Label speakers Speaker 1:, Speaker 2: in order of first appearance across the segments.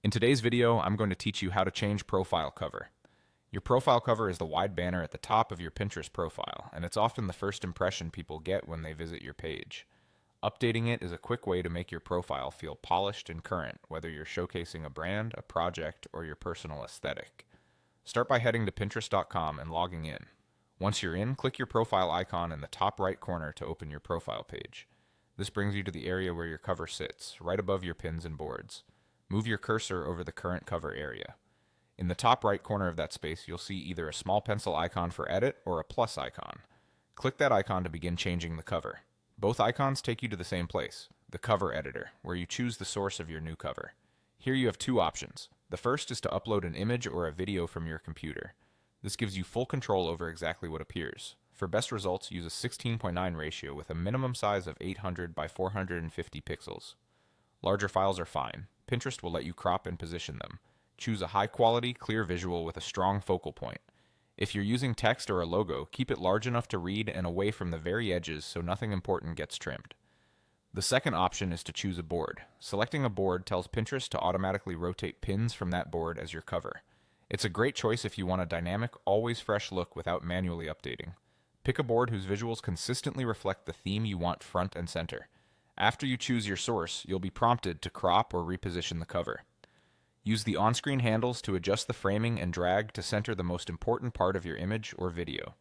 Speaker 1: In today's video, I'm going to teach you how to change profile cover. Your profile cover is the wide banner at the top of your Pinterest profile, and it's often the first impression people get when they visit your page. Updating it is a quick way to make your profile feel polished and current, whether you're showcasing a brand, a project, or your personal aesthetic. Start by heading to Pinterest.com and logging in. Once you're in, click your profile icon in the top right corner to open your profile page. This brings you to the area where your cover sits, right above your pins and boards. Move your cursor over the current cover area. In the top right corner of that space, you'll see either a small pencil icon for edit or a plus icon. Click that icon to begin changing the cover. Both icons take you to the same place, the cover editor, where you choose the source of your new cover. Here you have two options. The first is to upload an image or a video from your computer. This gives you full control over exactly what appears. For best results, use a 16:9 ratio with a minimum size of 800 by 450 pixels. Larger files are fine. Pinterest will let you crop and position them. Choose a high-quality, clear visual with a strong focal point. If you're using text or a logo, keep it large enough to read and away from the very edges so nothing important gets trimmed. The second option is to choose a board. Selecting a board tells Pinterest to automatically rotate pins from that board as your cover. It's a great choice if you want a dynamic, always fresh look without manually updating. Pick a board whose visuals consistently reflect the theme you want front and center. After you choose your source, you'll be prompted to crop or reposition the cover. Use the on-screen handles to adjust the framing and drag to center the most important part of your image or video.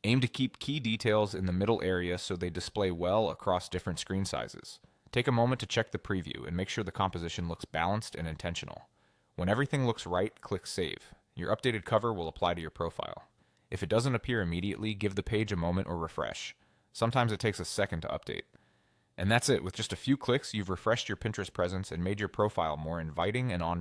Speaker 1: Aim to keep key details in the middle area so they display well across different screen sizes. Take a moment to check the preview and make sure the composition looks balanced and intentional. When everything looks right, click Save. Your updated cover will apply to your profile. If it doesn't appear immediately, give the page a moment or refresh. Sometimes it takes a second to update. And that's it. With just a few clicks, you've refreshed your Pinterest presence and made your profile more inviting and on